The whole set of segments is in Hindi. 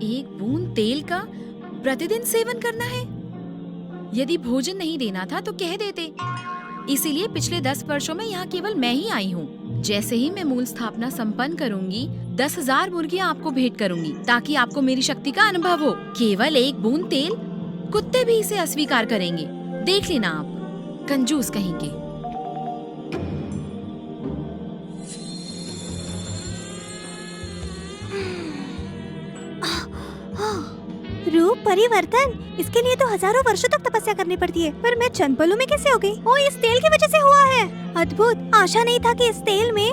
एक बूंद तेल का प्रतिदिन सेवन करना है। यदि भोजन नहीं देना था तो कह देते। इसीलिए पिछले 10 वर्षों में यहाँ केवल मैं ही आई हूँ। जैसे ही मैं मूल स्थापना संपन्न करूँगी, 10,000 मुर्गियाँ आपको भेंट करूँगी, ताकि आपको मेरी शक्ति का अनुभव हो। केवल एक बूंद तेल, कुत्ते भी इसे अस्वीकार करेंगे। देख लेना आप, कंजूस कहीं के। रूप परिवर्तन, इसके लिए तो हजारों वर्षों तक तपस्या करनी पड़ती है, पर मैं चंद पलों में कैसे हो गई? वो इस तेल की वजह से हुआ है। अद्भुत, आशा नहीं था कि इस तेल में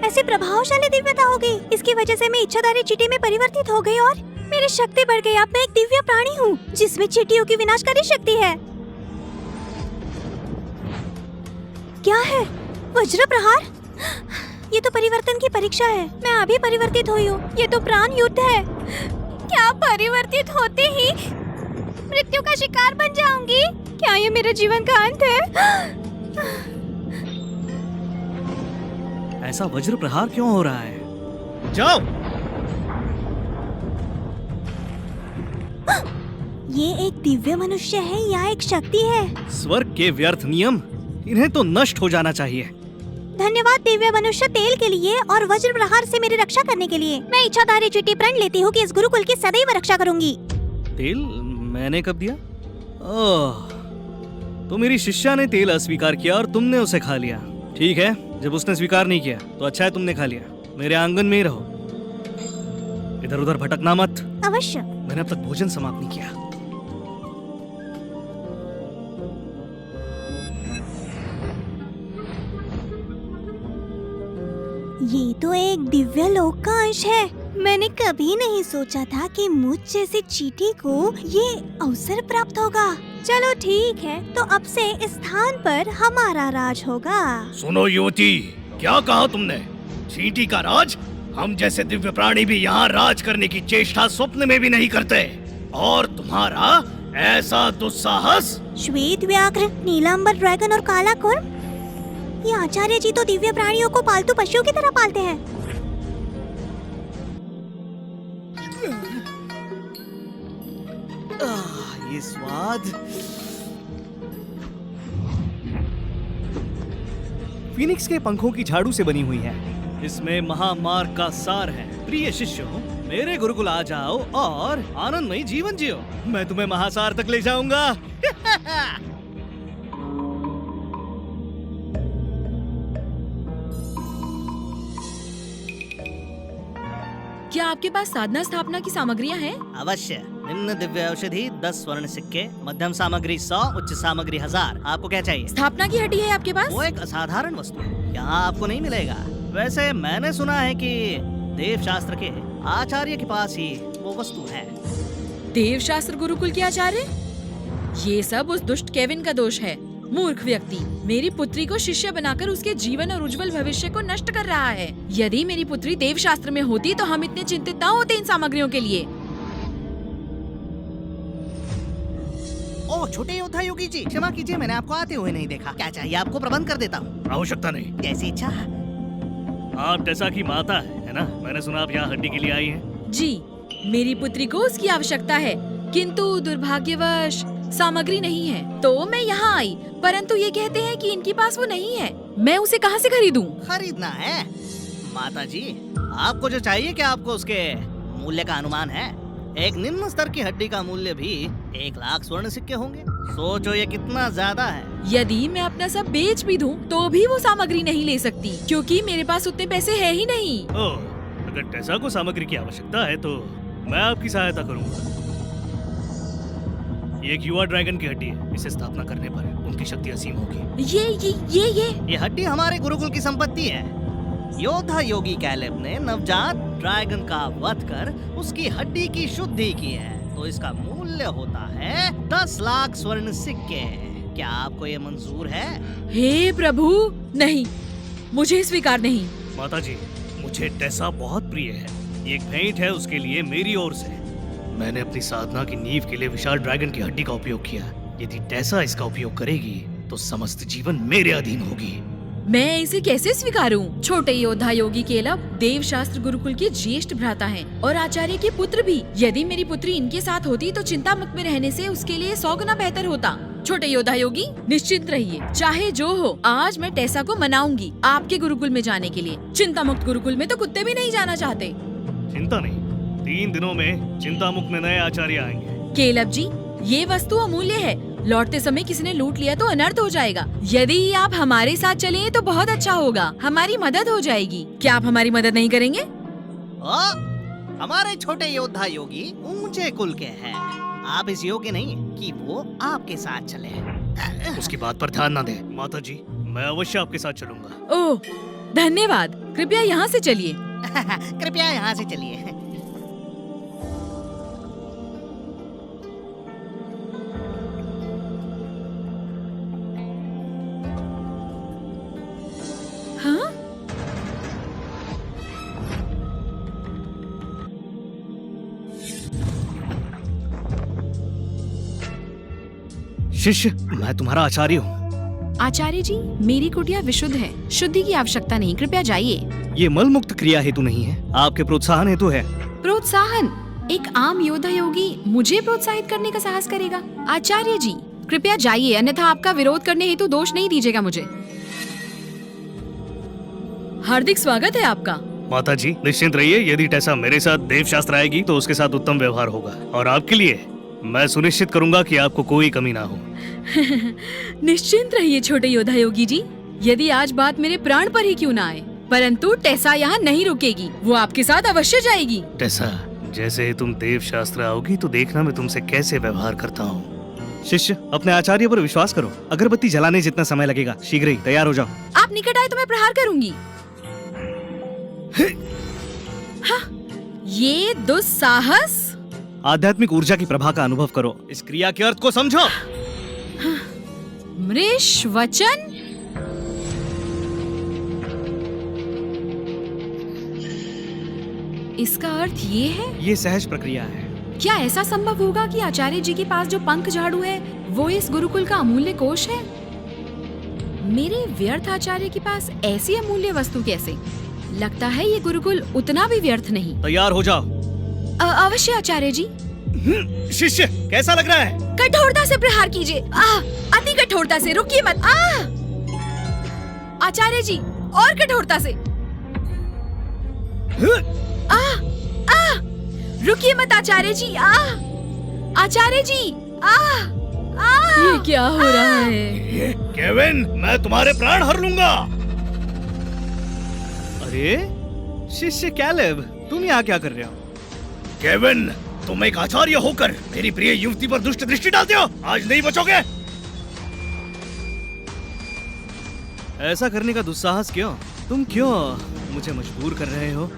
ऐसी प्रभावशाली दिव्यता होगी। इसकी वजह से मैं इच्छाधारी चींटी में परिवर्तित हो गई और मेरी शक्ति बढ़ गई। अब मैं एक दिव्य प्राणी हूँ जिसमें चींटियों की विनाशकारी शक्ति है। क्या है? वज्र प्रहार? ये तो परिवर्तन की परीक्षा है। मैं अभी परिवर्तित हुई हूँ। ये तो प्राण युद्ध है। क्या परिवर्तित होते ही मृत्यु का शिकार बन जाऊंगी? क्या ये मेरे जीवन का अंत है? ऐसा वज्र प्रहार क्यों हो रहा है? जाओ। ये एक दिव्य मनुष्य है या एक शक्ति है? स्वर्ग के व्यर्थ नियम, इन्हें तो नष्ट हो जाना चाहिए। धन्यवाद दिव्य मनुष्य तेल के लिए और वज्र प्रहार से मेरी रक्षा करने के लिए। मैं इच्छाधारी चींटी प्रण लेती हूँ कि इस गुरुकुल की सदैव रक्षा करूंगी। तेल मैंने कब दिया? ओह, तो मेरी शिष्या ने तेल अस्वीकार किया और तुमने उसे खा लिया। ठीक है, जब उसने स्वीकार नहीं किया तो अच्छा है तुमने खा लिया। मेरे आंगन में ही रहो, इधर उधर भटकना मत। अवश्य। मैंने अब तक भोजन समाप्त नहीं किया। ये तो एक दिव्य लोक का अंश है। मैंने कभी नहीं सोचा था कि मुझ जैसी चींटी को ये अवसर प्राप्त होगा। चलो ठीक है, तो अब से इस स्थान पर हमारा राज होगा। सुनो युवती, क्या कहा तुमने? चींटी का राज? हम जैसे दिव्य प्राणी भी यहाँ राज करने की चेष्टा स्वप्न में भी नहीं करते। और तुम्हारा ऐसा दुस्साहस? श्वेत व्याघ्र, नीलांबर ड्रैगन और काला कुर्म, ये आचार्य जी तो दिव्य प्राणियों को पालतू पशुओं की तरह पालते हैं। ये स्वाद। फीनिक्स के पंखों की झाड़ू से बनी हुई है। इसमें महामार्ग का सार है। प्रिय शिष्यों, मेरे गुरुकुल आ जाओ और आनंदमयी जीवन जियो। मैं तुम्हें महासार तक ले जाऊंगा। क्या आपके पास साधना स्थापना की सामग्रियाँ हैं? अवश्य। निम्न दिव्य औषधि 10 स्वर्ण सिक्के, मध्यम सामग्री 100, उच्च सामग्री 1000। आपको क्या चाहिए? स्थापना की हड्डी है आपके पास? वो एक असाधारण वस्तु है, यहाँ आपको नहीं मिलेगा। वैसे मैंने सुना है कि देव शास्त्र के आचार्य के पास ही वो वस्तु है। देव शास्त्र गुरुकुल के आचार्य? ये सब उस दुष्ट केविन का दोष है। मूर्ख व्यक्ति मेरी पुत्री को शिष्य बनाकर उसके जीवन और उज्जवल भविष्य को नष्ट कर रहा है। यदि मेरी पुत्री देव शास्त्र में होती तो हम इतने चिंतित न होते इन सामग्रियों के लिए। ओह छोटे योद्धा योगी जी, क्षमा कीजिए, मैंने आपको आते हुए नहीं देखा। क्या चाहिए आपको? प्रबंध कर देता हूँ। आवश्यकता नहीं। जैसी इच्छा। आप टेसा की माता है ना? मैंने सुना आप यहाँ हड्डी के लिए आई हैं। जी, मेरी पुत्री को उसकी आवश्यकता है, किंतु दुर्भाग्यवश सामग्री नहीं है, तो मैं यहाँ आई। परंतु ये कहते हैं कि इनके पास वो नहीं है। मैं उसे कहाँ से खरीदूं? खरीदना है? माता जी, आपको जो चाहिए क्या आपको उसके मूल्य का अनुमान है? एक निम्न स्तर की हड्डी का मूल्य भी 1 लाख स्वर्ण सिक्के होंगे। सोचो ये कितना ज्यादा है। यदि मैं अपना सब बेच भी दूं, तो भी वो सामग्री नहीं ले सकती, क्योंकि मेरे पास उतने पैसे है ही नहीं। ओह, अगर टेसा को सामग्री की आवश्यकता है तो मैं आपकी सहायता करूंगा। ये एक युवा ड्रैगन की हड्डी है। इसे स्थापना करने पर उनकी शक्ति असीम होगी। ये हड्डी हमारे गुरुकुल की संपत्ति है। योद्धा योगी कैलेब ने नवजात ड्रैगन का वध कर उसकी हड्डी की शुद्धि की है, तो इसका मूल्य होता है 10 लाख स्वर्ण सिक्के। क्या आपको ये मंजूर है? हे प्रभु, नहीं, मुझे स्वीकार नहीं। माता जी, मुझे टेसा बहुत प्रिय है। ये एक भेंट है उसके लिए मेरी ओर से। मैंने अपनी साधना की नींव के लिए विशाल ड्रैगन की हड्डी का उपयोग किया। यदि टेसा इसका उपयोग करेगी तो समस्त जीवन मेरे अधीन होगी। मैं इसे कैसे स्वीकारूं? छोटे योद्धा योगी केलव देव शास्त्र गुरुकुल के ज्येष्ठ भ्राता हैं और आचार्य के पुत्र भी। यदि मेरी पुत्री इनके साथ होती तो चिंता मुक्त में रहने से उसके लिए 100 गुना बेहतर होता। छोटे योद्धा योगी निश्चिंत रहिए, चाहे जो हो, आज मैं टेसा को मनाऊंगी आपके गुरुकुल में जाने के लिए। चिंता मुक्त गुरुकुल में तो कुत्ते भी नहीं जाना चाहते। चिंता नहीं, 3 दिनों में चिंता मुक्त में नए आचार्य आएंगे। केलव जी, ये वस्तु अमूल्य है, लौटते समय किसी ने लूट लिया तो अनर्थ हो जाएगा। यदि आप हमारे साथ चलें तो बहुत अच्छा होगा, हमारी मदद हो जाएगी। क्या आप हमारी मदद नहीं करेंगे? ओ, हमारे छोटे योद्धा योगी ऊंचे कुल के हैं। आप इस योग्य नहीं कि वो आपके साथ चले। उसकी बात पर ध्यान न दे। माता जी, मैं अवश्य आपके साथ चलूंगा। ओह, धन्यवाद। कृपया यहाँ से चलिए। कृपया यहाँ से चलिए। हाँ? शिष्य, मैं तुम्हारा आचार्य हूँ। आचार्य जी, मेरी कुटिया विशुद्ध है, शुद्धि की आवश्यकता नहीं, कृपया जाइए। ये मल मुक्त क्रिया हेतु नहीं है, आपके प्रोत्साहन हेतु है। प्रोत्साहन? एक आम योद्धा योगी मुझे प्रोत्साहित करने का साहस करेगा? आचार्य जी, कृपया जाइए, अन्यथा आपका विरोध करने हेतु दोष नहीं दीजिएगा मुझे। हार्दिक स्वागत है आपका। माता जी, निश्चिंत रहिए, यदि टेसा मेरे साथ देव शास्त्र आएगी तो उसके साथ उत्तम व्यवहार होगा और आपके लिए मैं सुनिश्चित करूंगा कि आपको कोई कमी ना हो। निश्चिंत रहिए छोटे योद्धा योगी जी, यदि आज बात मेरे प्राण पर ही क्यों ना आए, परंतु टेसा यहाँ नहीं रुकेगी, वो आपके साथ अवश्य जाएगी। टेसा, जैसे तुम देव शास्त्र आओगी तो देखना मैं तुमसे कैसे व्यवहार करता हूँ। शिष्य, अपने आचार्य पर विश्वास करो, अगरबत्ती जलाने जितना समय लगेगा, शीघ्र ही तैयार हो जाओ। आप निकट आए तो मैं प्रहार करूंगी। हाँ, ये दुस्साहस। आध्यात्मिक ऊर्जा की प्रभा का अनुभव करो, इस क्रिया के अर्थ को समझो। मृष वचन। इसका अर्थ ये है? ये सहज प्रक्रिया है। क्या ऐसा संभव होगा कि आचार्य जी के पास जो पंख झाड़ू है वो इस गुरुकुल का अमूल्य कोष है? मेरे व्यर्थ आचार्य के पास ऐसी अमूल्य वस्तु कैसे? लगता है ये गुरुकुल उतना भी व्यर्थ नहीं। तैयार हो जाओ। अवश्य आचार्य जी। शिष्य, कैसा लग रहा है? कठोरता से प्रहार कीजिए, अति कठोरता से, रुकिए मत। आचार्य जी, और कठोरता से। रुकिए मत आचार्य जी। आचार्य जी, ये क्या हो रहा है? केविन, मैं तुम्हारे प्राण हर लूंगा। अरे शिष्य कैलेब, तुम यहाँ क्या कर रहे हो? केविन, तुम एक आचार्य होकर मेरी प्रिय युवती पर दुष्ट दृष्टि डालते हो, आज नहीं बचोगे। ऐसा करने का दुस्साहस क्यों? तुम क्यों मुझे मजबूर कर रहे हो?